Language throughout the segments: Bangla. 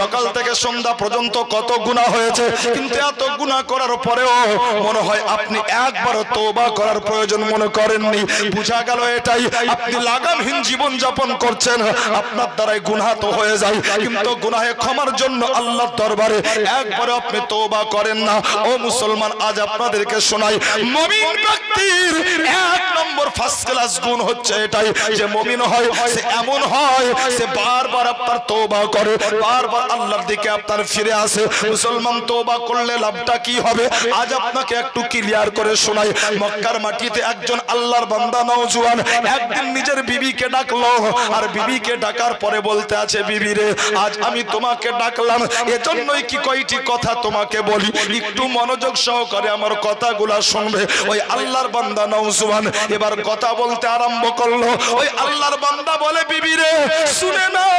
সকাল থেকে সন্ধ্যা পর্যন্ত কত গুনাহ হয়েছে, কিন্তু এত গুনাহ করার পরেও মনে হয় আপনি একবারও তওবা করার প্রয়োজন মনে করেননি। বুঝা গেল এটাই, আপনি লাগামহীন জীবন যাপন করছেন, আপনার দ্বারাই গুনাহ তো হয়ে যায়, কিন্তু গুনাহে ক্ষমার জন্য আল্লাহর দরবারে একবারও আপনি তওবা করেন না। ও মুসলমান, আজ আপনাদেরকে শোনাই, মুমিন ব্যক্তির এক নম্বর ফার্স্ট ক্লাস গুণ হচ্ছে এটাই যে মুমিন হয় সে এমন হয় সে বারবার আপনার তওবা করে, বারবার আল্লাহর দিকে আপনার ফিরে আসে। মুসলমান, তওবা করলে লাভটা কি হবে আজ আপনাকে একটু ক্লিয়ার করে শোনাই। মক্কার মাটিতে একজন আল্লাহর বান্দা নওজোয়ান একদিন নিজের বিবিকে ডাকলো, আর বিবিকে ডাকার পরে বলতে আছে, বিবি রে, আজ আমি তোমাকে ডাকলাম এজন্যই কি কয়টি কথা তোমাকে বলি, একটু মনোযোগ সহকারে আমার কথাগুলা শুনবে। ওই আল্লাহর বান্দা নওজোয়ান এবার কথা বলতে আরম্ভ করলো। ওই আল্লাহর বান্দা বলে, বিবি রে শুনে নাও,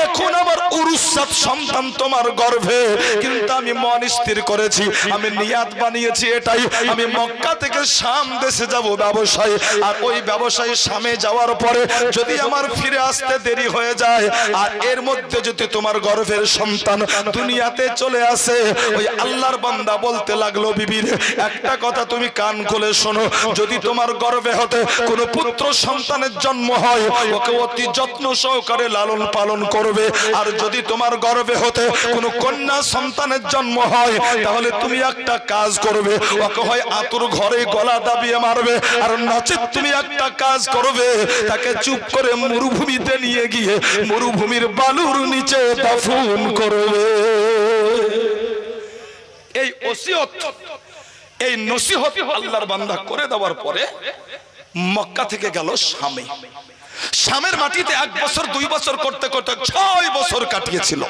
এখন আমার উরুসাত সন্তান তোমার গর্ভে, কিন্তু আমি মন স্থির করেছি, আমি নিয়াত বানিয়েছি এটাই, আমি মক্কা থেকে শাম দেশে যাব ব্যবসায়, আর ওই ব্যবসায় শামে যাওয়ার পরে যদি আমার ফিরে আসতে দেরি হয়ে যায় আর এর মধ্যে যদি তোমার গর্ভের সন্তান দুনিয়াতে চলে আসে। ওই আল্লাহর বান্দা বলতে লাগলো, বিবি রে একটা কথা তুমি কান খুলে শোনো, যদি তোমার গর্ভে হতে কোনো পুত্র সন্তানের জন্ম হয় ওকে অতি যত্ন সহকারে লালন পালন করবে, আর যদি তোমার গর্ভে হতে কোনো কন্যা সন্তানের জন্ম হয় তাহলে তুমি একটা কাজ করবে, ওকে হয় আতুর ঘরে গলা দাবিয়ে মারবে, আর নচেত তুমি একটা কাজ করবে, তাকে চুপ করে মরুভূমিতে নিয়ে গিয়ে মরুভূমির বালুর নিচে দাফন করবে। এই ওসিয়ত, এই নসিহত আল্লাহর বান্দা করে দেওয়ার পরে মক্কা থেকে গেল শামে। শামের মাটিতে 1 বছর 2 বছর করতে করতে 6 বছর কাটিয়েছিল।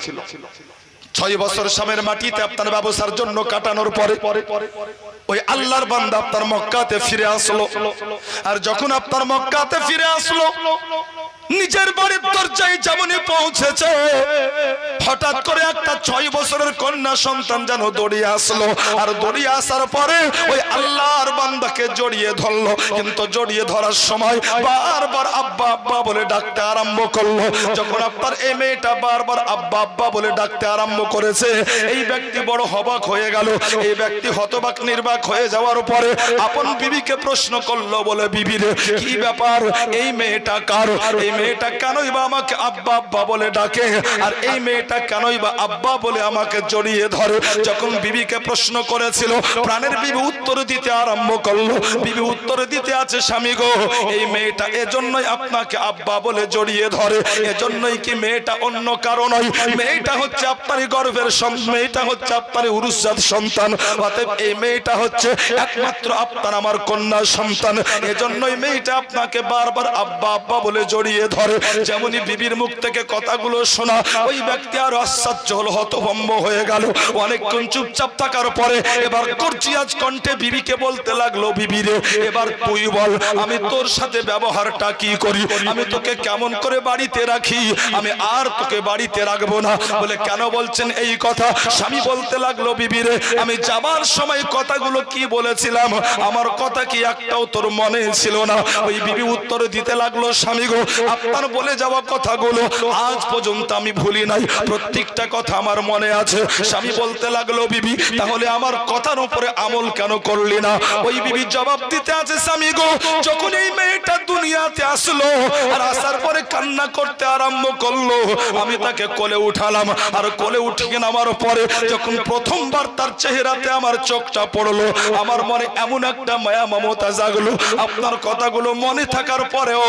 6 বছর শামের মাটিতে আপনার ব্যবসার জন্য কাটানোর পরে ওই আল্লাহর বান্দা আপনার মক্কাতে ফিরে আসলো। আর যখন আপনার মক্কাতে ফিরে আসলো, নিজের বাড়ির দরজায় যেমনই পৌঁছেছে হঠাৎ করে একটা 6 বছরের কন্যা সন্তান যেন দৌড়িয়ে আসলো, আর দৌড়িয়ে আসার পরে ওই আল্লাহর বান্দাকে জড়িয়ে ধরলো, কিন্তু জড়িয়ে ধরার সময় বারবার আব্বা আব্বা বলে ডাকতে আরম্ভ করলো। যখন আপনার এই মেয়েটা বারবার আব্বা আব্বা বলে ডাকতে আরম্ভ করেছে, এই ব্যক্তি বড় হবাক হয়ে গেল। এই ব্যক্তি হতবাক নির্বাক হয়ে যাওয়ার পরে আপন বিবিকে প্রশ্ন করলো, বলে, বিবি রে কি ব্যাপার, এই মেয়েটা কার, এই মেয়েটা কেনই বা আমাকে আব্বা আব্বা বলে ডাকে, আর এই মেয়েটা কেনই বা আব্বা বলে আমাকে জড়িয়ে ধরে। যখন বিবিকে প্রশ্ন করেছিল, প্রাণের বিবি উত্তর দিতে আরম্ভ করলো। বিবি উত্তর দিতে আছে, স্বামী গো, এই মেয়েটা এজন্যই আপনাকে আব্বা বলে জড়িয়ে ধরে, এজন্যই কি মেয়েটা অন্য কারণ নয়, মেয়েটা হচ্ছে আপনারই গর্ভের সন্তান, মেয়েটা হচ্ছে আপনারই উরুসাত সন্তান, অতএব এই মেয়েটা হচ্ছে একমাত্র আপনার আমার কন্যা সন্তান, এজন্যই মেয়েটা আপনাকে বারবার আব্বা আব্বা বলে জড়িয়ে ধরে। যেমনই বিবির মুখ থেকে কথাগুলো শোনা, ওই ব্যক্তি আর আশ্চর্য হলো, হতভম্ব হয়ে গেল। অনেকক্ষণ চুপচাপ থাকার পরে এবার কর্জিয়াজ কণ্ঠে বিবিকে বলতে লাগলো, বিবি রে এবার তুই বল, আমি তোর সাথে ব্যবহারটা কি করি, আমি তোকে কেমন করে বাড়িতে রাখি, আমি আর তোকে বাড়িতে রাখবো না। বলে, কেন বলছেন এই কথা? স্বামী বলতে লাগলো, বিবি রে আমি যাবার সময় কথাগুলো কি বলেছিলাম, আমার কথা কি একটাও তোর মনে ছিল না? ওই বিবি উত্তর দিতে লাগলো, স্বামী গো, আপনার বলে যাওয়া কথাগুলো আজ পর্যন্ত আমি ভুলি নাই, প্রত্যেকটা কথা আমার মনে আছে। স্বামী বলতে লাগলো, বিবি তাহলে আমার কথার উপরে আমল কেন করলি না? ওই বিবি জবাব দিতে আছে, স্বামী গো, যখন এই মেয়েটা দুনিয়াতে আসলো আর আসার পরে কান্না করতে আরম্ভ করলো, আমি তাকে কোলে উঠালাম, আর কোলে উঠিয়ে নামার পরে যখন প্রথমবার তার চেহারাতে আমার চোখটা পড়লো, আমার মনে এমন একটা মায়া মমতা জাগলো, আপনার কথাগুলো মনে থাকার পরেও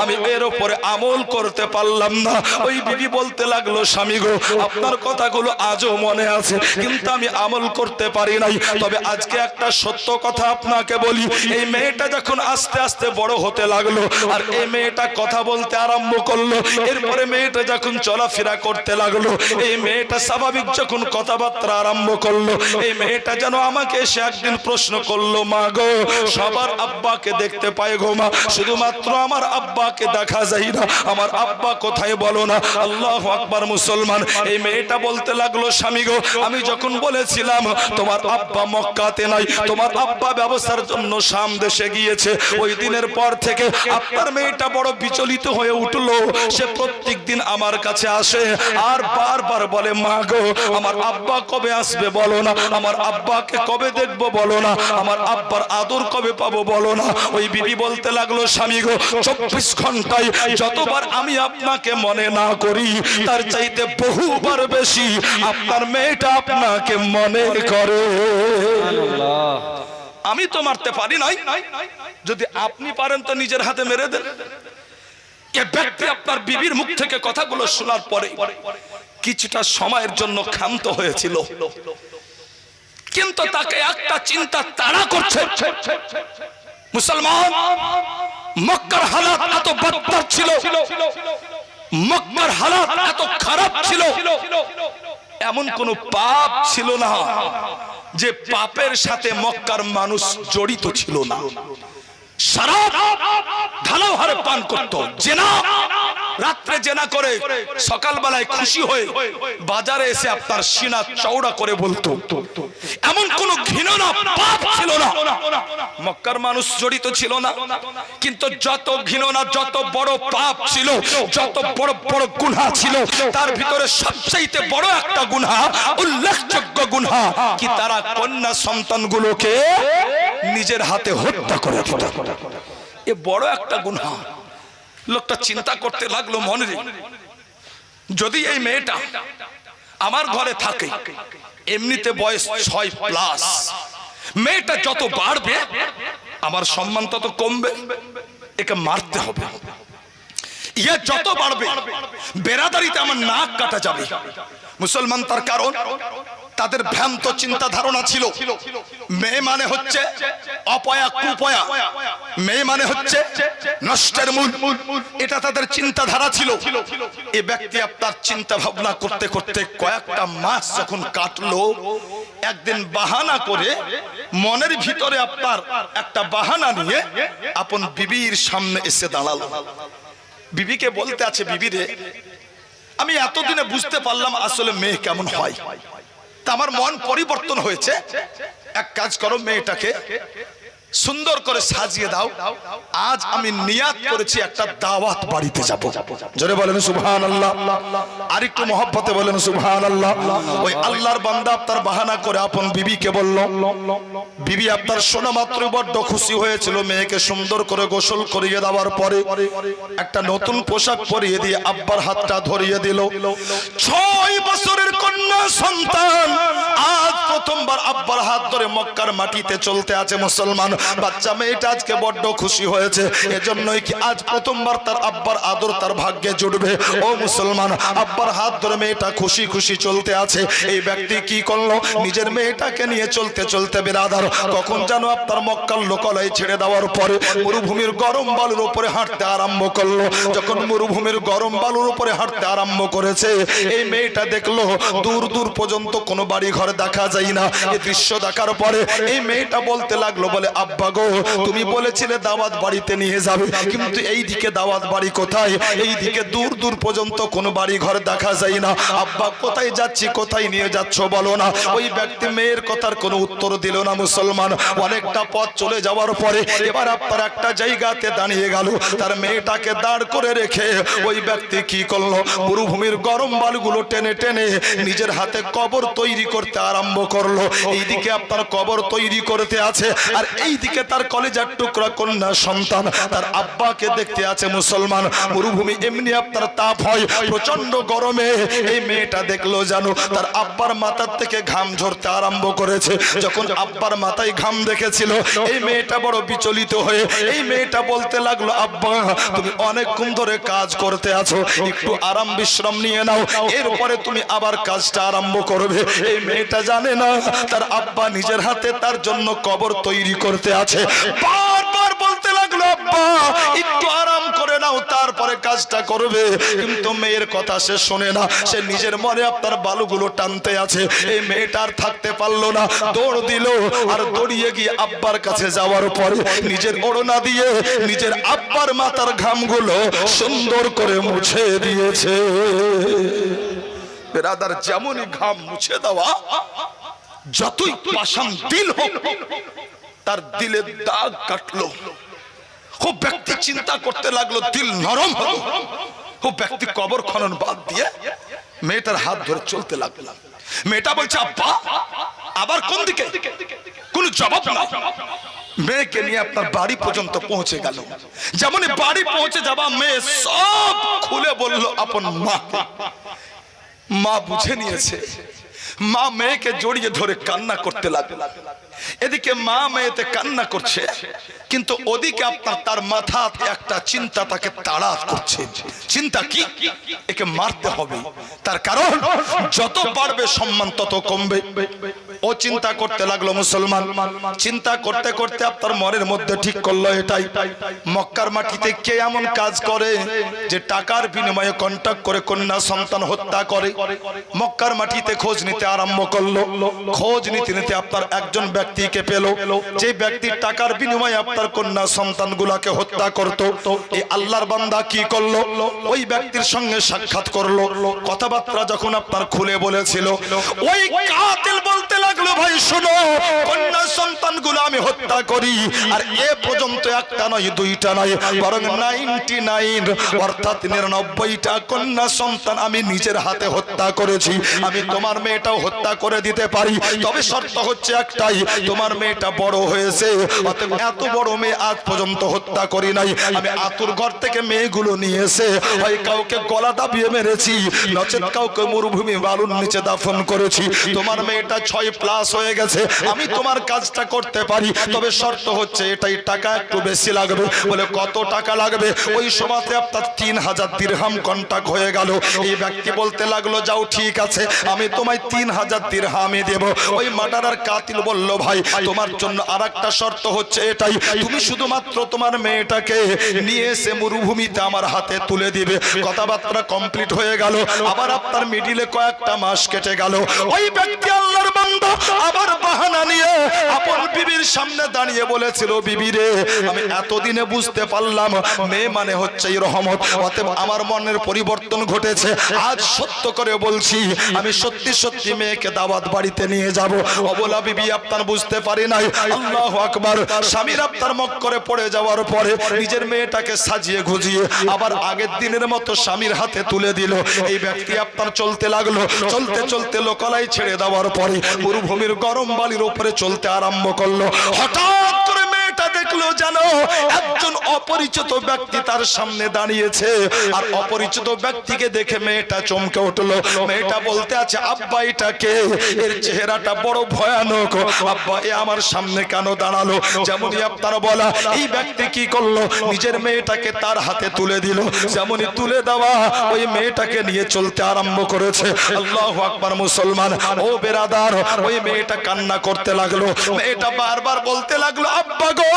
আমি এর উপরে আমল করতে পারলাম না। ওই বিবি বলতে লাগলো, স্বামী গো, আপনার কথাগুলো আজও মনে আছে, কিন্তু আমি আমল করতে পারি নাই। তবে আজকে একটা সত্য কথা আপনাকে বলি, এই মেয়েটা যখন আস্তে আস্তে বড় হতে লাগলো আর এই মেয়েটা কথা বলতে আরম্ভ করলো, এরপরে মেয়েটা যখন চলাফেরা করতে লাগলো, এই মেয়েটা স্বাভাবিক যখন কথাবার্তা আরম্ভ করলো, এই মেয়েটা যেন আমাকে এসে একদিন প্রশ্ন করলো, মা গো, সবার আব্বাকে দেখতে পাই গো মা, শুধুমাত্র আমার আব্বাকে দেখা যায় না, আমার আব্বা কোথায় বলো না। আল্লাহু আকবার। মুসলমান, এই মেয়েটা বলতে লাগলো, স্বামী গো, আমি যখন বলেছিলাম তোমার আব্বা মক্কাতে নাই, তোমার তোমার আব্বা ব্যবসার জন্য শাম দেশে গিয়েছে। ওই দিনের পর থেকে আপনার মেয়েটা বড় বিচলিত হয়ে উঠলো। সে প্রত্যেক দিন আমার কাছে আসে আর বারবার বলে, মা গো আমার আব্বা কবে আসবে বলো না, আমার আব্বাকে কবে দেখবো বলো না, আমার আব্বার আদর কবে পাবো বলো না। ওই বিবি বলতে লাগলো, স্বামী গো 24 ঘন্টায় যতবার আমি আপনাকে মনে না করি তার চাইতে বহুবার বেশি আপনার মেয়েটা আপনাকে মনে করে। আমি তো মারতে পারি নাই, যদি আপনি পারেন তো নিজের হাতে মেরে দেন। এ ব্যক্তি আপনার বিবির মুখ থেকে কথাগুলো শোনার পরে কিছুটা সময়ের জন্য ক্ষান্ত হয়েছিল, কিন্তু তাকে একটা চিন্তা তাড়া করছে। মুসলমান, মক্কার হালাত এত বদতর ছিল, মক্কার হালাত এত খারাপ ছিল, এমন কোন পাপ ছিল না যে পাপের সাথে মক্কার মানুষ জড়িত ছিল না। শরাব ঢালাও হারে পান করত, জেনা রাত্রে জেনা করে সকালবেলায় খুশি হয়ে বাজারে এসে আপনার সিনা চওড়া করে বলতো। এমন কোন ঘৃণা পাপ ছিল না, মক্কার মানুষ জড়িত ছিল না। কিন্তু যত ঘৃণা, যত বড় পাপ ছিল, যত বড় বড় গুনাহ ছিল, তার ভিতরে সবচেয়ে বড় একটা গুনাহ, উল্লেখযোগ্য গুনাহ কি তারা কন্যা সন্তানগুলোকে নিজের হাতে হত্যা করে দিত। এ বড় একটা গুনাহ। লোকটা চিন্তা করতে লাগলো মনে, যদি এই মেয়েটা আমার ঘরে থাকে, এমনিতে বয়স 6+, মেয়েটা যত বাড়বে আমার সম্মান তত কমবে, একে মারতে হবে। ইয়ে যত বাড়বে বেরাদারিতে আমার নাক কাটা যাবে। মুসলমান, তার কারণ তাদের ভ্রান্ত চিন্তা ধারণা ছিল মেয়ে মানে হচ্ছে অপয়া, কুপয়া, মেয়ে মানে হচ্ছে নষ্টের মূল, এটা তাদের চিন্তাধারা ছিল। এই ব্যক্তি আপনার চিন্তা ভাবনা করতে করতে কয়েকটা মাস যখন কাটলো, একদিন বাহানা করে মনের ভিতরে আপনার একটা বাহানা নিয়ে আপন বিবির সামনে এসে দাঁড়ালো। বিবিকে বলতে আছে, বিবি রে, আমি এতদিনে বুঝতে পারলাম আসলে মেয়ে কেমন হয়, তা আমার মন পরিবর্তন হয়েছে। এক কাজ করো, মেয়েটাকে সুন্দর করে সাজিয়ে দাও। আজ আমি নিয়াত করেছি একটা দাওয়াত বাড়িতে যাব। জোরে বলেন সুবহানাল্লাহ, আর একটু মহব্বতে বলেন সুবহানাল্লাহ। ওই আল্লাহর বান্দা আপনার বাহানা করে আপন বিবিকে বলল। বিবি আপনার শোনা মাত্র বড্ড খুশি হয়েছিল। মেয়েকে সুন্দর করে গোসল করিয়ে দেওয়ার পরে একটা নতুন পোশাক পরিয়ে দিয়ে আব্বার হাতটা ধরিয়ে দিল। 6 বছরের কন্যা সন্তান আজ প্রথমবার আব্বার হাত ধরে মক্কার মাটিতে চলতে আছে। মুসলমান, বাচ্চা মেয়েটা আজকে বড্ড খুশি হয়েছে, এজন্যই কি আজ প্রথমবার তার আব্বার আদর তার ভাগ্যে জুটবে। ও মুসলমান, আব্বার হাত ধরে মেয়েটা খুশি খুশি চলতে আছে। এই ব্যক্তি কি করলো, নিজের মেয়েটাকে নিয়ে চলতে চলতে বেরাদার কখন যেন আপনার মক্কার লোকালয় ছেড়ে দেওয়ার পরে মরুভূমির গরম বালুর উপরে হাঁটতে আরম্ভ করলো। যখন মরুভূমির গরম বালুর উপরে হাঁটতে আরম্ভ করেছে, এই মেয়েটা দেখলো দূর দূর পর্যন্ত কোনো বাড়ি ঘর দেখা যায় না। এই দৃশ্য দেখার পরে এই মেয়েটা বলতে লাগলো, বলে আব্বা গো, তুমি বলেছিলে দাওয়াত বাড়িতে নিয়ে যাবে, কিন্তু এই দিকে দাওয়াত বাড়ি কোথায়? এই দিকে দূর দূর পর্যন্ত কোনো বাড়ি ঘর দেখা যায় না। আব্বা কোথায় যাচ্ছি, কোথায় নিয়ে যাচ্ছ বলো না। ওই ব্যক্তি মেয়ের কথার কোনো উত্তর দিল না। মুসলমান, অনেকটা পথ চলে যাওয়ার পরে এবার আপনার একটা জায়গাতে দাঁড়িয়ে গেল। তার মেয়েটাকে দাঁড় করে রেখে ওই ব্যক্তি কি করলো, মরুভূমির গরম বালুগুলো টেনে টেনে নিজের হাতে কবর তৈরি করতে আরম্ভ করলো। এইদিকে আপনার কবর তৈরি করতে আছে, আর এইদিকে তার কলেজার টুকরা কন্যা সন্তান তার আব্বাকে দেখতে আছে। মুসলমান, মরুভূমি এমনি আপনার তাপ হয়, প্রচন্ড গরমে এই মেয়েটা দেখলো জানো তার আব্বার মাথার থেকে ঘাম ঝরতে আরম্ভ করেছে। যখন আব্বার মাথায় ঘাম দেখেছিল, এই মেয়েটা বড় বিচলিত হয়ে এই মেয়েটা বলতে লাগলো, আব্বা তুমি অনেকক্ষণ ধরে কাজ করতে আছো, একটু আরাম বিশ্রাম নিয়ে নাও, এরপরে তুমি আবার কাজটা আরম্ভ করবে। এই মেয়েটা জানে না তার আব্বা নিজের হাতে তার জন্য কবর তৈরি করতে আছে। বারবার বলতে লাগলো, আব্বা একটু আরাম করে নাও, তারপরে কাজটা করবে। কিন্তু মেয়ের কথা সে শোনে না, সে নিজের মনে আপনার বালুগুলো টানতে আছে। এই মেয়েটা আর থাকতে পারলো না, দৌড় দিল, আর দৌড়িয়ে গিয়ে আব্বার কাছে যাওয়ার পরে নিজের ওড়না দিয়ে নিজের আব্বার মাথার ঘামগুলো সুন্দর করে মুছে দিয়েছে। বেরাদার, যেমনই ঘাম মুছে দেওয়া, যতই পাষাণ দিল হোক তার দিলে দাগ কাটলো। ও ব্যক্তি চিন্তা করতে লাগলো, দিল নরম হলো। ও ব্যক্তি কবর খনন বাদ দিয়ে মেয়েটার হাত ধরে চলতে লাগলো। মেয়েটা বলছে, আব্বা আবার কোন দিকে? কোন জবাব না। মেয়েকে নিয়ে আপনার বাড়ি পর্যন্ত পৌঁছে গেল। যেমনই বাড়ি পৌঁছে যাবা, মেয়ে সব খুলে বলল আপন মাকে। মা বুঝে নিয়েছে। মা মেয়েকে জড়িয়ে ধরে কান্না করতে লাগলো। এদিকে মা মেয়েতে কান্না করছে, কিন্তু ওদিকে আপনার তার মাথাতে একটা চিন্তা তাকে তাড়া করছে। চিন্তা কি? একে মারতে হবে। তার কারণ যত বাড়বে সম্মান তত কমবে। ও চিন্তা করতে লাগলো মুসলমান। চিন্তা করতে করতে আপনার মনের মধ্যে ঠিক করলো এটাই, মক্কার মাটিতে কে এমন কাজ করে যে টাকার বিনিময়ে কন্ট্যাক্ট করে কন্যা সন্তান হত্যা করে। মক্কার মাটিতে খোঁজ নিতে আরম্ভ করলো। খোঁজ নিতে নিতে আপনার একজন ব্যক্তিকে পেল, যে ব্যক্তির টাকার বিনিময়ে আপনার কন্যা সন্তান গুলাকে হত্যা করত। এই আল্লাহর বান্দা কি করলো? ওই ব্যক্তির সঙ্গে সাক্ষাৎ করলো। কথাবার্তা যখন আপনার খুলে বলেছিল, ওই কাতিল বলতে লাগলো, ভাই শোনো, কন্যা সন্তান গুলো আমি হত্যা করি, আর এ পর্যন্ত একটা নয় দুইটা নয়, বরং 99 অর্থাৎ 99টা কন্যা সন্তান আমি নিজের হাতে হত্যা করেছি। আমি তোমার মেয়েটাও হত্যা করে দিতে পারি, তবে শর্ত হচ্ছে একটাই, তোমার মেয়েটা বড় হয়েছে, অতএব এত বড় মেয়ে আজ পর্যন্ত হত্যা করি নাই। আমি আতুর ঘর থেকে মেয়েগুলো নিয়ে এসে হয় কাউকে গলা দাবিয়ে মেরেছি, নচেত কাউকে মরুভূমি বালুর নিচে দাফন করেছি। তোমার মেয়েটা 6+ হয়ে গেছে, আমি তোমার কাজটা করতে পারি, তবে শর্ত হচ্ছে এটাই, টাকা একটু বেশি লাগবে। বলে কত টাকা লাগবে? ওই সময়তে আপনার 3000 দিরহাম কন্টাক্ট হয়ে গেল। এই ব্যক্তি বলতে লাগলো, যাও ঠিক আছে, আমি তোমায় 3000 দিরহামই দেব। ওই মার্ডারার কাতিল বলল, ভাই তোমার জন্য আরেকটা শর্ত হচ্ছে এটাই, তুমি শুধুমাত্র তোমার মেয়েটাকে নিয়ে এসে মরুভূমিতে আমার হাতে তুলে দিবে। কথাবার্তা কমপ্লিট হয়ে গেল। আবার আপনার মিডিলে কয়েকটা মাস কেটে গেল। ওই ব্যক্তি আল্লাহর বান্দা আবার বাহানা নিয়ে আপন বিবির সামনে দাঁড়িয়ে বলেছিল, বিবি রে, আমি এতদিনে বুঝতে পারলাম মেয়ে মানে হচ্ছে এই রহমত, অতএব আমার মনের পরিবর্তন ঘটেছে। আজ সত্য করে বলছি, আমি সত্যি সত্যি মেয়েকে দাওয়াত বাড়িতে নিয়ে যাব। অবলা বিবি আপনার বুঝতে পারি নাই। আল্লাহু আকবার। স্বামীর আপনার মক্করে পড়ে যাওয়ার পরে নিজের মেয়েটাকে সাজিয়ে গুজিয়ে আবার আগের দিনের মতো স্বামীর হাতে তুলে দিল। এই ব্যক্তি আপনার চলতে লাগলো। চলতে চলতে লোকালয় ছেড়ে দেওয়ার পরে মরুভূমির গরম বালির উপরে চলতে আরম্ভ করলো। হঠাৎ করে মেয়েটা দেখলো জানো একজন অপরিচিত ব্যক্তি তার সামনে দাঁড়িয়েছে, আর অপরিচিত ব্যক্তিকে দেখে মেয়েটা চমকে উঠলো। মেয়েটা বলতে আছে, আব্বা এটা কে? এর চেহারাটা বড় ভয়ানক। আব্বা এ আমার সামনে কেন দাঁড়ালো? যেমনই আপনারা বলা, এই ব্যক্তি কি করলো? নিজের মেয়েটাকে তার হাতে তুলে দিল। যেমনই তুলে দেওয়া, ওই মেয়েটাকে নিয়ে চলতে আরম্ভ করেছে। আল্লাহু আকবার। মুসলমান ও বেরাদার, ওই মেয়েটা কান্না করতে লাগলো। মেয়েটা বারবার বলতে লাগলো, আব্বা গো,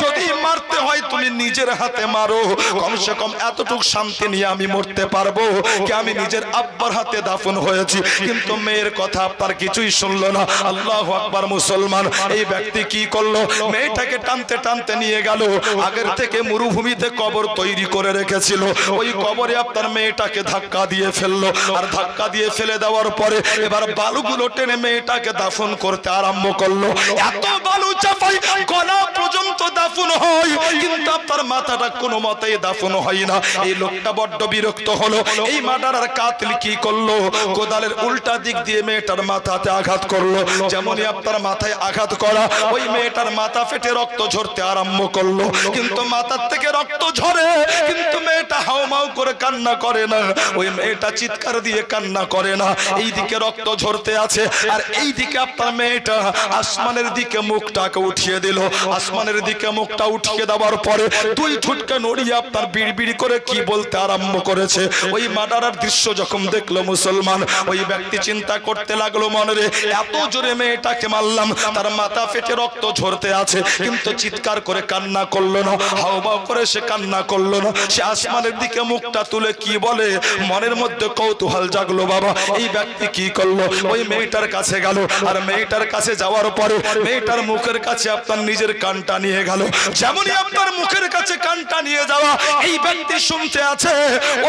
যদি মারতে হয় তুমি নিজের হাতে মারো, কমসে কম এতটুকু শান্তি নিয়ে আমি মরতে পারবো কি আমি নিজের আব্বার হাতে দাফন হয়েছি। কিন্তু মেয়ের কথা আপনার কিছুই শুনলো না। আল্লাহু আকবার। মুসলমান এই ব্যক্তি কি করলো? মেয়েটাকে টানতে টানতে নিয়ে গেল। আগের থেকে মরুভূমিতে কবর তৈরি করে রেখেছিল, ওই কবরে আপনার মেয়েটাকে ধাক্কা দিয়ে ফেললো। আর ধাক্কা দিয়ে ফেলে দেওয়ার পরে এবার বালুগুলো টেনে মেয়েটাকে দাফন করতে আরম্ভ করলো। এত বালু চাপাই গলা পর্যন্ত দাফন হয়, কিন্তু আপনার মাথাটা কোনো মতেই দাফন হয় না। এই লোকটা বড্ড বিরক্ত হলো। এই মার্ডারার কাতিল কি করলো? কোদালের উল্টা দিক দিয়ে মেয়েটার মাথাতে আঘাত করলো। যেমনই আপনার মাথায় আঘাত করা, ওই মেয়েটার মাথা ফেটে রক্ত ঝরতে আরম্ভ করলো। কিন্তু মাথার থেকে রক্ত ঝরে, কিন্তু মেয়েটা হাউমাউ করে কান্না করে না। ওই মেয়েটা চিৎকার দিয়ে কান্না করে না। এই দিকে রক্ত ঝরতে আছে, আর এই দিকে আপনার মেয়েটা আসমানের দিকে মুখটাকে উঠিয়ে দিল। আসমানের দিকে মুখটা উঠিয়ে দেওয়ার পরে দুই ঠুটকে নড়িয়ে আপনার বিড়বিড় করে কি বলতে আরম্ভ করেছে। ওই মার্ডারার দৃশ্য যখন দেখলো মুসলমান, ওই ব্যক্তি চিন্তা করতে লাগলো, মনে রে এত জোরে মেয়েটাকে মারলাম, তার মাথা ফেটে রক্ত ঝরতে আছে, কিন্তু চিৎকার করে কান্না করলো না, হাউমাউ করে সে কান্না করলো না। সে আসমানের দিকে মুখটা তুলে কি বলে, মনের মধ্যে কৌতূহল জাগলো। বাবা এই ব্যক্তি কি করলো? ওই মেয়েটার কাছে গেল, আর মেয়েটার কাছে যাওয়ার পরে মেয়েটার মুখের কাছে আপনার নিজের কানটা নিয়ে নিয়ে গেল। যেমনই আপনার মুখের কাছে কানটা নিয়ে যাওয়া, এই ব্যক্তি শুনতে আছে,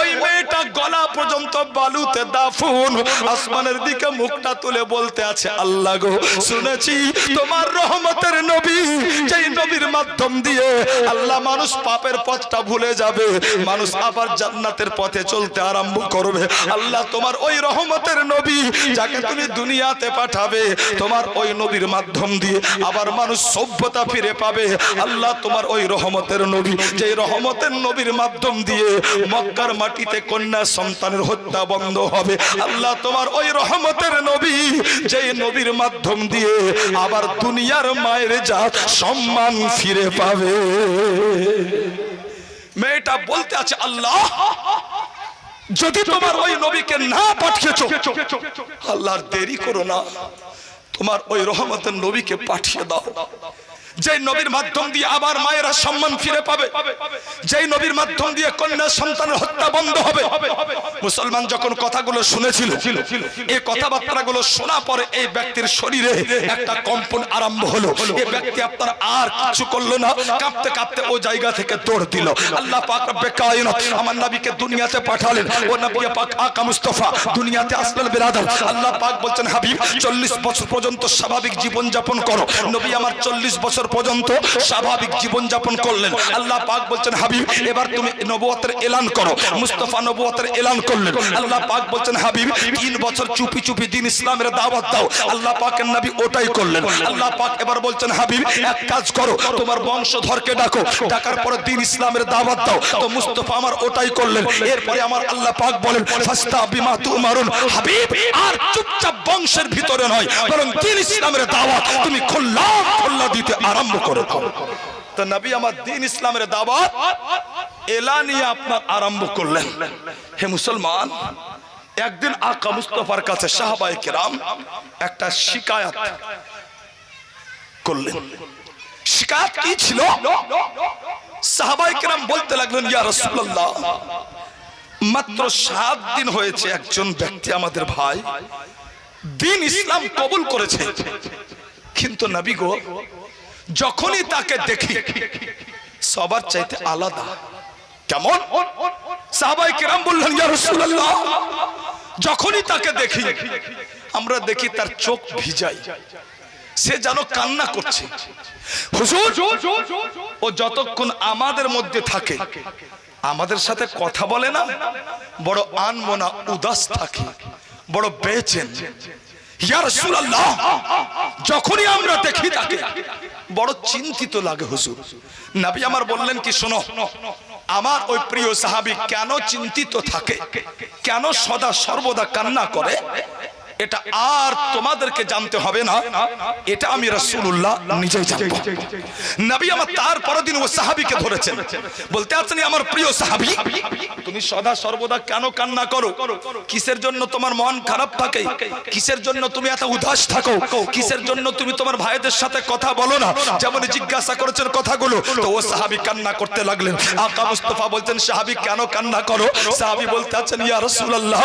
ওই মেয়েটা গলা পর্যন্ত বালুতে দাফন, আসমানের দিকে মুখটা তুলে বলতে আছে, আল্লাহ গো, শুনেছি তোমার রহমতের নবী, যেই নবীর মাধ্যম দিয়ে আল্লাহ মানুষ পাপের পথটা ভুলে যাবে, মানুষ আবার জান্নাতের পথে চলতে আরম্ভ করবে। আল্লাহ তোমার ওই রহমতের নবী যাকে তুমি দুনিয়াতে পাঠাবে, তোমার ওই নবীর মাধ্যম দিয়ে আবার মানুষ সভ্যতা ফিরে পাবে। আল্লাহ তোমার ওই রহমতের নবী, যেই রহমতের নবীর মাধ্যম দিয়ে মক্কার মাটিতে কন্যা সন্তানের হত্যা বন্ধ হবে। আল্লাহ তোমার ওই রহমতের নবী, যেই নবীর মাধ্যম দিয়ে আবার দুনিয়ার মায়ের জাত সম্মান ফিরে পাবে। মেয়েটা বলতে আছে, আল্লাহ যদি তোমার ওই নবীকে না পাঠিয়েছো, আল্লাহর দেরি করো না, তোমার ওই রহমতের নবীকে পাঠিয়ে দাও, যে নবীর মাধ্যম দিয়ে আবার মায়েরা সম্মান ফিরে পাবে, যেই নবীর মাধ্যম দিয়ে কন্যা সন্তানের হত্যা বন্ধ হবে। মুসলমান যখন কথাগুলো শুনেছিল, এই কথাবার্তাগুলো শোনা পরে এই ব্যক্তির শরীরে একটা কম্পন আরম্ভ হলো। এই ব্যক্তি আপনার আর কিছু করলো না, কাঁপতে কাঁপতে ও জায়গা থেকে দৌড় দিল। আল্লাহ পাক রব্বে কায়নাত আমার নবীকে দুনিয়াতে পাঠালেন। ও নবী পাক আকা মুস্তাফা দুনিয়াতে আসলেন। বিরাদার, আল্লাহ পাক বলছেন, হাবিব 40 বছর পর্যন্ত স্বাভাবিক জীবন যাপন করো। নবী আমার 40 বছর পর্যন্ত স্বাভাবিক জীবন যাপন করলেন। আল্লাহ পাক বলছেন, হাবিব এবার তুমি নবুয়তের এলান করো। মুস্তাফা নবুয়তের এলান করলেন। আল্লাহ পাক বলছেন, হাবিব 3 বছর চুপি চুপি দিন ইসলামের দাওয়াত দাও। আল্লাহ পাকের নবী ওটাই করলেন। আল্লাহ পাক এবার বলছেন, হাবিব এক কাজ করো, তোমার বংশধরকে ডাকো, ডাকার পরে দিন ইসলামের দাওয়াত দাও। তো মুস্তাফা আমার ওটাই করলেন। এরপরে আমার আল্লাহ পাক বলেন, ফাস্তা বিমা তুমারুন, হাবিব আর চুপচাপ বংশের ভিতরে নয়, বরং দিন ইসলামের দাওয়াত তুমি খোল্লা দিতে আরম্ভ করে দাও। তো নবী আমার দিন ইসলামের দাওয়াত এলানিয়া আপনার আরম্ভ করলেন। হে মুসলমান, একদিন আকা মুস্তাফার কাছে সাহাবায়ে কেরাম একটা শিকায়াত করলেন। শিকায়াত কি ছিল? সাহাবায়ে কেরাম বলতে লাগলেন, ইয়া রাসূলুল্লাহ, মাত্র 7 দিন হয়েছে একজন ব্যক্তি আমাদের ভাই দিন ইসলাম কবুল করেছে, কিন্তু নবী গো, যখনই তাকে দেখি সবার চাইতে আলাদা। কেমন? সাহাবায়ে কেরাম বললেন, ইয়া রাসূলুল্লাহ, যখনই তাকে দেখি আমরা দেখি তার চোখ ভিজাই, সে যেন কান্না করছে। হুজুর, ও যতক্ষণ আমাদের মধ্যে থাকে আমাদের সাথে কথা বলে না, বড় আনমনা উদাস থাকে, বড় বেচেন। ইয়া রাসূলুল্লাহ, যখনই আমরা দেখি তাকে বড় চিন্তিত লাগে। হুজুর, নবী আমার বললেন কি, শোনো, আমার ওই প্রিয় সাহাবী কেন চিন্তিত থাকে, কেন সদা সর্বদা কান্না করে, এটা আর তোমাদেরকে জানতে হবে না, এটা আমি রাসূলুল্লাহ নিজেই জানবো। নবী আমার তারপরের দিন ওই সাহাবীকে ধরেছেন, বলতে আছেন, আমার প্রিয় সাহাবী, তুমি সদা সর্বদা কেন কান্না করো? কিসের জন্য তোমার মন খারাপ থাকে? কিসের জন্য তুমি এত উদাস থাকো? কিসের জন্য তুমি তোমার ভাইদের সাথে কথা বলো না? যেমন জিজ্ঞাসা করেছেন কথাগুলো, তো ও সাহাবী কান্না করতে লাগলেন। আকা মুস্তাফা বলতেন, সাহাবী কেন কান্না করো? সাহাবী বলতে আছেন, ইয়া রাসূলুল্লাহ,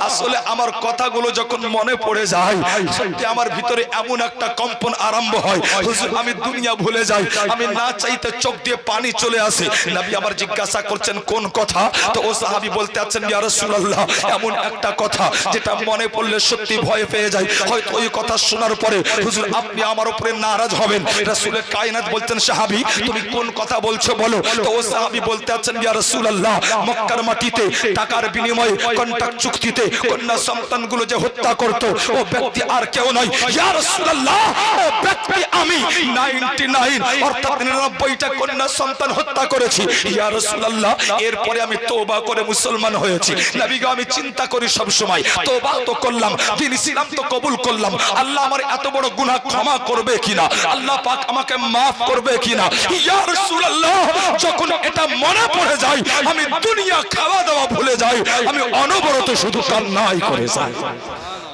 আসলে আমার কথাগুলো যখন মনে পড়ে যায়, সত্যি আমার ভিতরে এমন একটা কম্পন আরম্ভ হয়, হুজুর আমি দুনিয়া ভুলে যাই, আমি না চাইতে চোখ দিয়ে পানি চলে আসে। নবী আবার জিজ্ঞাসা করছেন কোন কথা? তো ও সাহাবী বলতে আছেন, ইয়া রাসূলুল্লাহ, এমন একটা কথা যেটা মনে পড়লে সত্যি ভয় পেয়ে যায়, হয়তো ওই কথা শোনার পরে হুজুর আপনি আমার উপরে নারাজ হবেন। রাসূলে কায়নাত বলছেন, সাহাবী তুমি কোন কথা বলছো বলো। তো ও সাহাবী বলতে আছেন, ইয়া রাসূলুল্লাহ, মক্কার মাটিতে টাকার বিনিময়ে কন্ট্রাক্ট চুক্তিতে কন্যা সন্তানগুলো যে হত্যা করত, ও ব্যক্তি আর কেউ নয়, ইয়া রাসূলুল্লাহ, ও ব্যক্তি আমি 99 অর্থাৎ 99টা কন্যা সন্তান হত্যা করেছি, ইয়া রাসূলুল্লাহ। এরপরে আমি তওবা করে মুসলমান হয়েছি। নবী গো, আমি চিন্তা করি সব সময়, তওবা তো করলাম, দিন ইসলাম তো কবুল করলাম, আল্লাহ আমার এত বড় গুনাহ ক্ষমা করবে কিনা, আল্লাহ পাক আমাকে maaf করবে কিনা। ইয়া রাসূলুল্লাহ, যখন এটা মনে পড়ে যায় আমি দুনিয়া খাওয়া দাওয়া ভুলে যাই, আমি অনবরত শুধু কান্নাই করে যাই।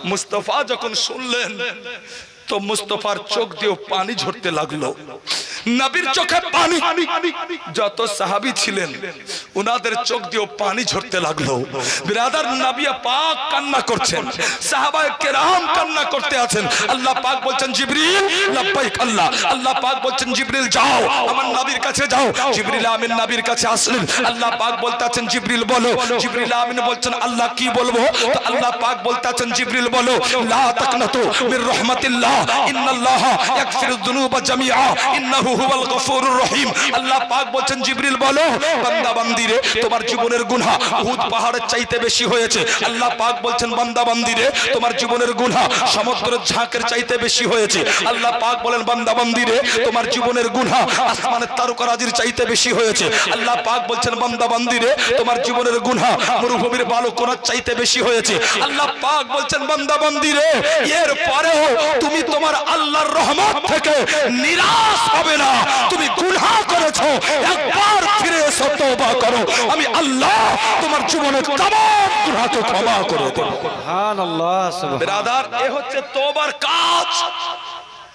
মুস্তাফা যখন শুনলেন তো মুস্তাফার চোখ দিয়ে পানি ঝরতে লাগলো। নবীর চোখে পানি। যত সাহাবী ছিলেন উনাদের চোখ দিয়ে পানি ঝরতে লাগলো। বিরাদার, নবী পাক কান্না করছেন, সাহাবায়ে কেরাম কান্না করতে আছেন। আল্লাহ পাক বলছেন জিবরিল লাব্বাইক আল্লাহ। আল্লাহ পাক বলছেন জিবরিল যাও আমার নবীর কাছে যাও। জিবরিল আমিন নবীর কাছে আসলেন। আল্লাহ পাক বলতেছেন জিবরিল বলো। জিবরিল আমিন বলছেন আল্লাহ কি বলবো? তো আল্লাহ পাক বলতেছেন জিবরিল বলো লা তাকনাতু মির রাহমাতিল্লাহ ইন্নাল্লাহ ইয়াগফিরুয যুনুবা জামিআ ইন্নাহু হুয়াল গফুরুর রহিম। আল্লাহ পাক বলছেন জিবরিল বলো বান্দা বান্দিরে তোমার জীবনের গুনাহ উহুদ পাহাড়ের চাইতে বেশি হয়েছে। আল্লাহ পাক বলছেন বান্দা বান্দিরে তোমার জীবনের গুনাহ সমুদ্রের ঝাঁকের চাইতে বেশি হয়েছে। আল্লাহ পাক বলেন বান্দা বান্দিরে তোমার জীবনের গুনাহ আসমানের তারকারাজির চাইতে বেশি হয়েছে। আল্লাহ পাক বলছেন বান্দা বান্দিরে তোমার জীবনের গুনাহ মরুভূমির বালু কোনার চাইতে বেশি হয়েছে। আল্লাহ পাক বলছেন বান্দা বান্দিরে এর পরেও তুমি তোমার আল্লাহর রহমত থেকে নিরাশ হবে না। তুমি গুনাহ করেছো, একবার ফিরে এসো, তওবা করো, আমি আল্লাহ তোমার জীবনের तमाम গুনাহকে ক্ষমা করে দেব। সুবহানাল্লাহ সুবহান। বিরাদার, এ হচ্ছে তওবার কাজ।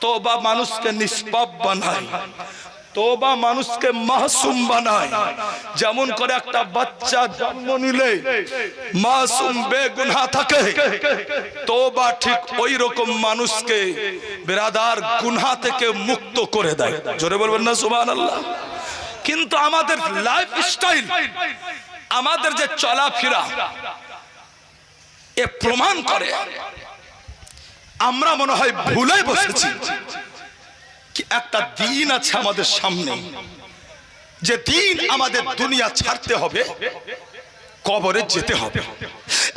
তওবা মানুষকে নিষ্পাপ বানায়, তওবা মানুষকে মাসুম বানায়। যেমন করে একটা বাচ্চা জন্ম নিলে মাসুম বেগুনাহ থাকে, তওবা ঠিক ওই রকম মানুষকে বিরাদার গুনাহ থেকে মুক্ত করে দেয়। জোরে বলবেন না সুবহানাল্লাহ। কিন্তু আমাদের লাইফস্টাইল, আমাদের যে চলাফেরা, এ প্রমাণ করে আমরা মনে হয় ভুলে বসেছি কি একটা দিন আছে আমাদের সামনে, যে দিন আমাদের দুনিয়া ছাড়তে হবে, কবরে যেতে হবে।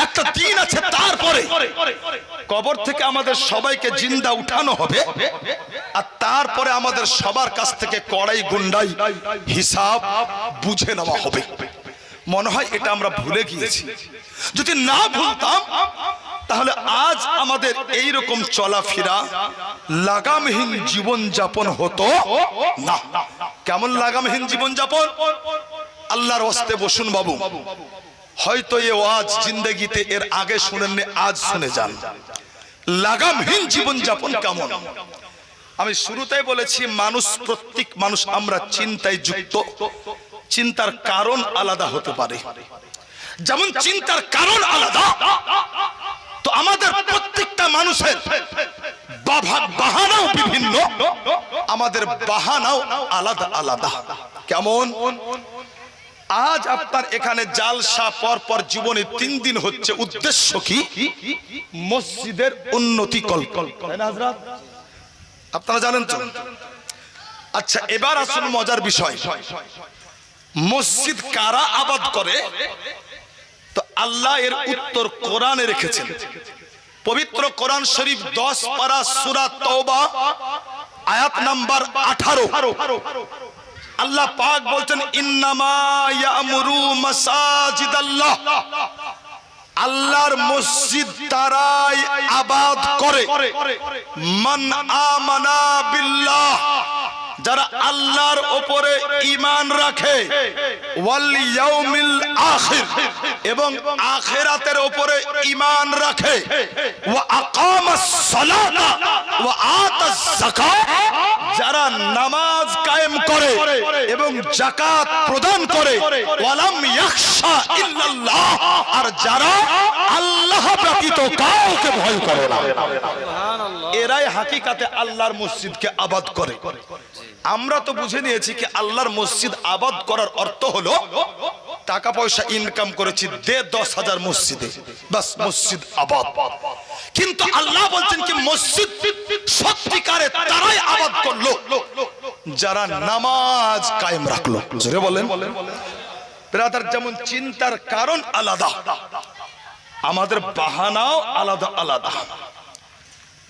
একটা দিন আছে, তারপরে কবর থেকে আমাদের সবাইকে জিন্দা উঠানো হবে, আর তারপরে আমাদের সবার কাছ থেকে কড়াই গুন্ডাই হিসাব বুঝে নেওয়া হবে। মনে হয় এটা আমরা ভুলে গিয়েছি। যদি না ভুলতাম তাহলে আজ আমাদের এই রকম চলাফেরা লাগামহীন জীবন যাপন হতো না। কেমন লাগামহীন জীবন যাপন? আল্লাহর ওয়াস্তে বসুন বাবু, হয়তো এই ওয়াজ জিন্দেগিতে এর আগে শুনেননি, আজ শুনে যান লাগামহীন জীবন যাপন কেমন। আমি শুরুতেই বলেছি মানুষ, প্রত্যেক মানুষ আমরা চিন্তায় যুক্ত। চিন্তার কারণ আলাদা হতে পারে, যেমন চিন্তার কারণ আলাদা, তো আমাদের প্রত্যেকটা মানুষের বাহানাও বিভিন্ন, আমাদের বাহানাও আলাদা আলাদা। কেমন? আজ আপনার এখানে জালসা পর জীবনে 3 দিন হচ্ছে, উদ্দেশ্য কি? মসজিদের উন্নতি কল্প, আপনারা জানেন তো। আচ্ছা, এবার আসুন মজার বিষয়, মসজিদ কারা আবাদ করে? তো আল্লাহ এর উত্তর কোরআনে রেখেছেন। পবিত্র কোরআন শরীফ 10 পারা সূরা তওবা আয়াত নাম্বার 18। আল্লাহ পাক বলছেন ইন্নামা ইয়ামুরু মাসাজিদাল্লাহ, আল্লাহর মসজিদ তারাই আবাদ করে মান আমানা বিল্লাহ, যারা আল্লাহর উপরে ঈমান রাখে, ওয়াল ইয়াউমিল আখির, এবং আখিরাতের উপরে ঈমান রাখে, ওয়া আকামাস সালাতা ওয়া আতাস যাকাত, যারা নামাজ কায়েম করে এবং যাকাত প্রদান করে, ওয়ালাম ইয়াখশা ইল্লাল্লাহ, আর যারা আল্লাহ ব্যতীত কাউকে ভয় করে না, এরাই হাকিকাতে আল্লাহর মসজিদকে আবাদ করে। আমরা তো বুঝে নিয়েছি কি আল্লাহর মসজিদ আবাদ করার অর্থ হলো টাকা পয়সা ইনকাম করেছি, দে 10,000 মসজিদে, বাস মসজিদ আবাদ। কিন্তু আল্লাহ বলছেন কি মসজিদ সত্যিকারে তারাই আবাদ করলো যারা নামাজ কায়েম রাখলো। জোরে বলেন। ব্রাদার, যেমন চিন্তার কারণ আলাদা, আমাদের বাহানাও আলাদা আলাদা।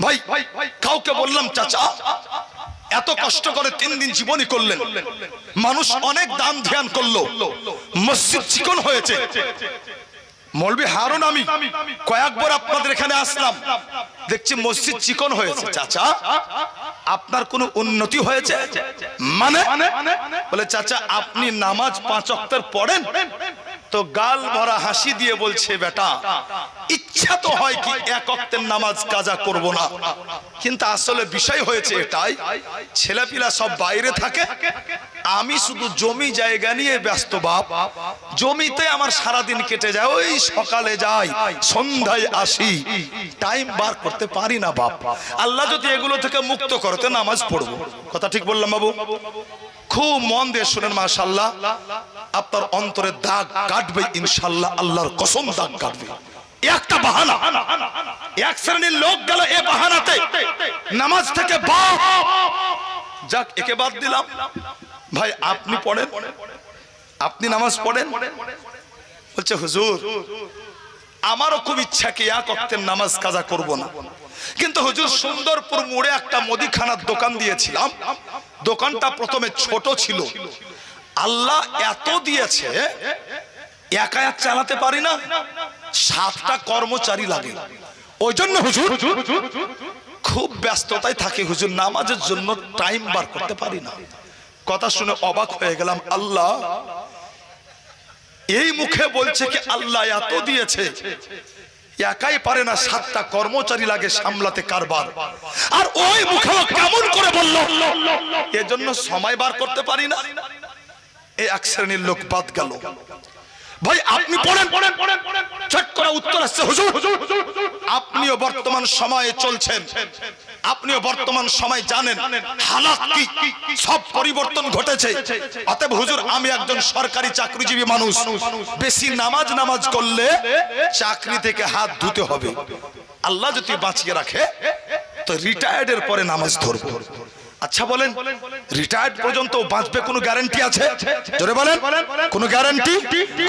ভাই কাউকে বললাম চাচা এত কষ্ট করে 3 দিন জীবনী করলেন, মানুষ অনেক দান ধ্যান করলো, মসজিদ চিকন হয়েছে। মৌলভী হারুন আমি কয়েকবার আপনাদের এখানে আসলাম, দেখছি মসজিদ চিকন হয়েছে। চাচা আপনার কোনো উন্নতি হয়েছে? মানে বলে চাচা আপনি নামাজ 5 ওয়াক্তের পড়েন? তো গাল ভরা হাসি দিয়ে বলছে বেটা ইচ্ছা তো হয় কি এক ওয়াক্তের নামাজ কাজা করব না, কিন্তু আসলে বিষয় হয়েছে এটাই, ছেলেপিলা সব বাইরে থাকে, আমি শুধু জমি জায়গা নিয়ে ব্যস্ত বাপ। জমিতে আমার সারাদিন কেটে যায়, ওই সকালে যাই সন্ধ্যায় আসি, টাইম বার করতে পারি না বাপ। আল্লাহ যদি এগুলো থেকে মুক্ত করতে নামাজ পড়বো। কথা ঠিক বললাম বাবু? খুব মন দিয়ে শুনেন, মাশাআল্লাহ আপনার অন্তরে দাগ কাটবে ইনশাআল্লাহ, আল্লাহর কসম দাগ কাটবে। একটা বাহানা, এক শ্রেণীর লোক গেল এ বাহানাতে নামাজ থেকে বাদ, যাক একে বাদ দিলাম। ভাই আপনি পড়েন, আপনি নামাজ পড়েন। বলছে হুজুর আমারও খুব ইচ্ছা কি এক ওয়াক্তের নামাজ কাজা করব না, কিন্তু হুজুর সুন্দরপুর মোড়ে একটা মুদিখানার দোকান দিয়েছিলাম, দোকানটা প্রথমে ছোট ছিল, আল্লাহ এত দিয়েছে একা এক চালাতে পারি না, 7টা কর্মচারী লাগে, ওই জন্য হুজুর খুব ব্যস্ততায় থাকে হুজুর, নামাজের জন্য টাইম বার করতে পারি না। কথা শুনে অবাক হয়ে গেলাম, আল্লাহ এই মুখে বলছে কি আল্লাহ এত দিয়েছে, একাই পারে না, 7টা কর্মচারী লাগে সামলাতে কারবার, আর ওই মুখে কেমন করে বলল এজন্য সময় বার করতে পারি না। এই এক শ্রেণীর লোক বাদ গেল। ভাই আপনি পড়েন, চট করে উত্তর আসছে হুজুর আপনিও বর্তমান সময়ে চলছেন, আপনিও বর্তমান সময় জানেন হালাত কি, সব পরিবর্তন ঘটেছে। অতএব হুজুর আমি একজন সরকারি চাকরিজীবী মানুষ, বেশি নামাজ করলে চাকরি থেকে হাত ধুতে হবে, আল্লাহ যদি বাঁচিয়ে রাখে তো রিটায়ার্ডের পরে নামাজ ধরবো। আচ্ছা বলেন রিটায়ার্ড পর্যন্ত বাঁচবে কোনো গ্যারান্টি আছে? জোরে বলেন কোনো গ্যারান্টি?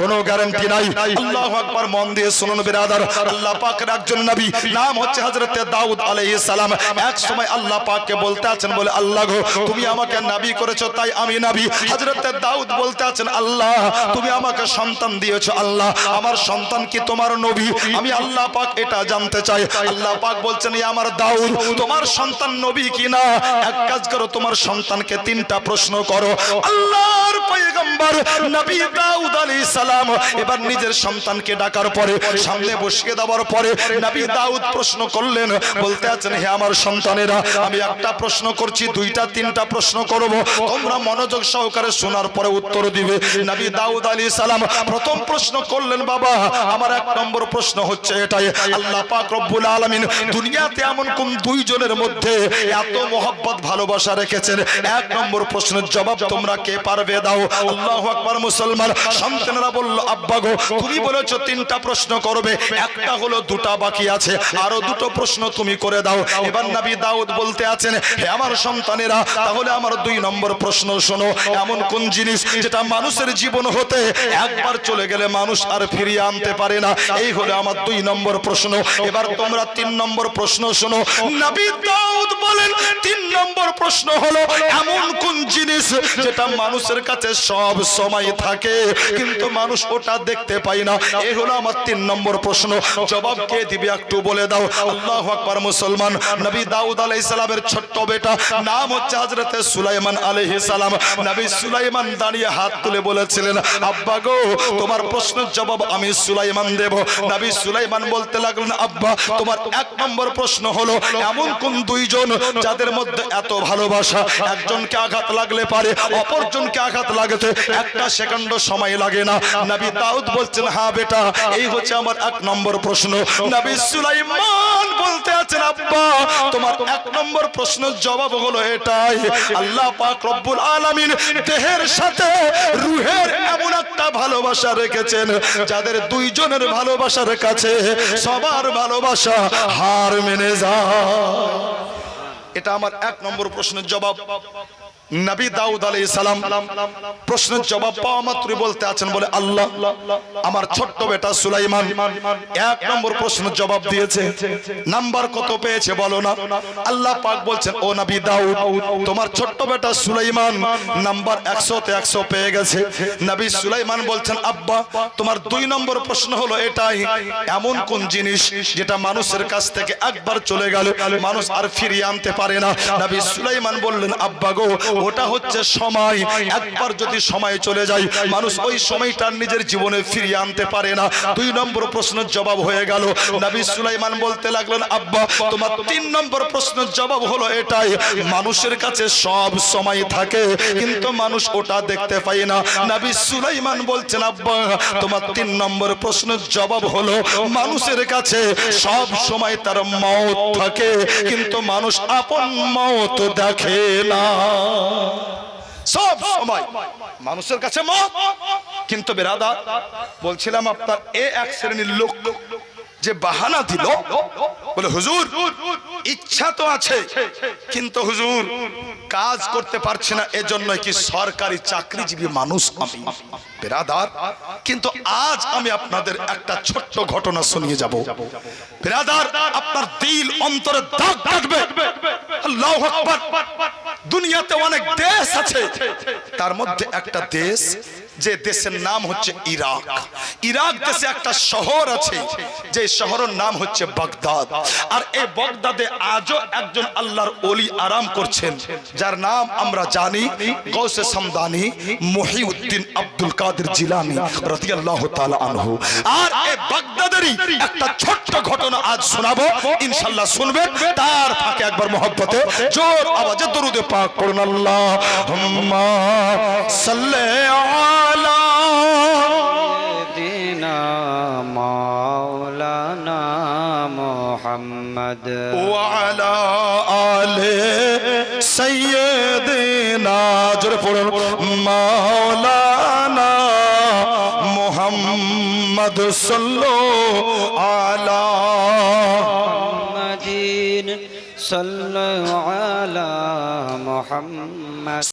কোনো গ্যারান্টি নাই। আল্লাহু আকবার। মন দিয়ে শুনুন বিরাদার, আল্লাহ পাকের একজন নবী নাম হচ্ছে হযরত দাউদ আলাইহিস সালাম। এক সময় আল্লাহ পাককে বলতে আছেন, বলে আল্লাহ গো তুমি আমাকে নবী করেছো তাই আমি নবী। হযরত দাউদ বলতে আছেন, আল্লাহ তুমি আমাকে সন্তান দিয়েছো, আল্লাহ আমার সন্তান কি তোমার নবী? আমি আল্লাহ পাক এটা জানতে চাই। আল্লাহ পাক বলছেন, ইয়া আমার দাউদ তোমার সন্তান নবী কিনা এক কাজ করো, তোমার সন্তানকে 3টা প্রশ্ন করো। আল্লাহর পয়গম্বর নবী দাউদ আলাইহিস সালাম এবার নিজের সন্তানকে ডাকার পরে সামনে বসিয়ে দেওয়ার পরে নবী দাউদ প্রশ্ন করলেন, বলতে আছেন, হে আমার সন্তানেরা আমি একটা প্রশ্ন করছি, 2টা 3টা প্রশ্ন করব, তোমরা মনোযোগ সহকারে শোনার পরে উত্তর দিবে। নবী দাউদ আলাইহিস সালাম প্রথম প্রশ্ন করলেন, বাবা আমার 1 নম্বর প্রশ্ন হচ্ছে এটাই, আল্লাহ পাক রব্বুল আলামিন দুনিয়াতে এমন কোন 2 জনের মধ্যে এত মহব্বত ভালোবাসা রেখেছেন? 1 নম্বর প্রশ্নের জবাব তোমরা কে পারবে দাও। আল্লাহু আকবার। মুসলমান সন্তানেরা বলল, আব্বা গো তুমি বলেছো 3টা প্রশ্ন করবে, একটা হলো 2টা বাকি আছে, আরো 2টো প্রশ্ন তুমি করে দাও। এবার নবী দাউদ বলতে আছেন, হে আমার সন্তানেরা তাহলে আমার 2 নম্বর প্রশ্ন শোনো, এমন কোন জিনিস যেটা মানুষের জীবন হতে একবার চলে গেলে মানুষ আর ফিরিয়ে আনতে পারে না? এই হলো আমার 2 নম্বর প্রশ্ন। এবার তোমরা 3 নম্বর প্রশ্ন শোনো। নবী দাউদ বলেন, 3 নম্বর প্রশ্ন হলো এমন কোন জিনিস যেটা মানুষের কাছে সব সময় থাকে কিন্তু মানুষ ওটা দেখতে পায় না? এই হলো আমার 3 নম্বর প্রশ্ন। জবাব কে দিবে একটু বলে দাও। আল্লাহু আকবার। মুসলমান নবী দাউদ আলাইহিস সালামের ছোট্ট বেটা নাম হচ্ছে হযরত সুলাইমান আলাইহিস সালাম। নবী সুলাইমান দাঁড়িয়ে হাত তুলে বলেছিলেন, আব্বা গো তোমার প্রশ্নের জবাব আমি সুলাইমান দেব। নবী সুলাইমান বলতে লাগলেন, আব্বা তোমার 1 নম্বর প্রশ্ন হলো এমন কোন 2 জন যাদের মধ্যে এত ভালোবাসা, একজনকে আঘাত লাগলে পারে অপরজনকে আঘাত লাগতে 1টা সেকেন্ড সময় লাগে না? নবী দাউদ বলছেন, হ্যাঁ বেটা এই হচ্ছে আমার 1 নম্বর প্রশ্ন। নবী সুলাইমান বলতে আছেন, আব্বা তোমার 1 নম্বর প্রশ্নের জবাব হলো এটাই, আল্লাহ পাক রব্বুল আলামিন দেহের সাথে রূহের এমন একটা ভালোবাসা রেখেছেন যাদের 2 জনের ভালোবাসার কাছে সবার ভালোবাসা হার মেনে যায়। এটা আমার 1 নম্বর প্রশ্নের জবাব। নবী দাউদ আলাইহিস সালাম প্রশ্নের জবাব পাওয়া মাত্রই বলতে আছেন, বলে আল্লাহ আমার ছোট্ট বেটা সুলাইমান 1 নম্বর প্রশ্নের জবাব দিয়েছে, নাম্বার কত পেয়েছে বলো না? আল্লাহ পাক বলছেন, ও নবী দাউদ তোমার ছোট্ট বেটা সুলাইমান নাম্বার 100 তে 100 পেয়ে গেছে। নবী সুলাইমান বলছেন, আব্বা তোমার 2 নম্বর প্রশ্ন হলো এটাই, এমন কোন জিনিস যেটা মানুষের কাছ থেকে একবার চলে গেল মানুষ আর ফিরিয়ে আনতে পারে না? নবী সুলাইমান বললেন, আব্বা গো ওটা হচ্ছে সময়। একবার যদি সময় চলে যায় মানুষ ওই সময়টা নিজের জীবনে ফিরিয়ে আনতে পারে না। 2 নম্বর প্রশ্নের জবাব হয়ে গেল। নবী সুলাইমান বলতে লাগলেন, আব্বা তোমার 3 নম্বর প্রশ্নের জবাব হলো এটাই, মানুষের কাছে সব সময় থাকে কিন্তু মানুষ ওটা দেখতে পায় না। নবী সুলাইমান বলছেন, আব্বা তোমার 3 নম্বর প্রশ্নের জবাব হলো মানুষের কাছে সব সময় তার মওত থাকে কিন্তু মানুষ আপন মওত দেখে না। সব সময় মানুষের কাছে মওত, কিন্তু বেরাদার বলছিলাম আপনার এক শ্রেণীর লোক যে বাহানা দিল, বলে হুজুর ইচ্ছা তো আছে কিন্তু হুজুর কাজ করতে পারছে না, এজন্য কি সরকারি চাকরিজীবী মানুষ আমি। বেরাদার কিন্তু আজ আমি আপনাদের একটা ছোট্ট ঘটনা শুনিয়ে যাব। বেরাদার আপনার দিল অন্তরে দাগ কাটবে। আল্লাহু আকবার। দুনিয়াতে অনেক দেশ আছে, তার মধ্যে একটা দেশ, যে দেশের নাম হচ্ছে ইরাক। ইরাক দেশে একটা শহর আছে, যে শহরের নাম হচ্ছে বাগদাদ। আর এই বাগদাদে আজও একজন আল্লাহর ওলি আরাম করছেন, যার নাম আমরা জানি গৌসে সামদানি মুহিউদ্দিন আব্দুল কাদের জিলানী রাদিয়াল্লাহু তাআলা আনহু। আর এই বাগদাদেরই একটা ছোট্ট ঘটনা আজ শোনাবো, ইনশাআল্লাহ শুনবেন। তার ফাঁকে একবার মহব্বতে জোর আওয়াজে দরুদে পাক পড়ুন, আল্লাহুম্মা সাল্লি আলা সাইয়্যিদিনা মাওলানা মুহাম্মদ ওয়া আলা আলি সাইয়্যিদিনা, জোরে পড়ুন, মাওলানা মুহাম্মদ সাল্লাল্লাহু আলা মুহাম্মাদিন সাল্লাল্লাহু আলা মুহাম্মদ।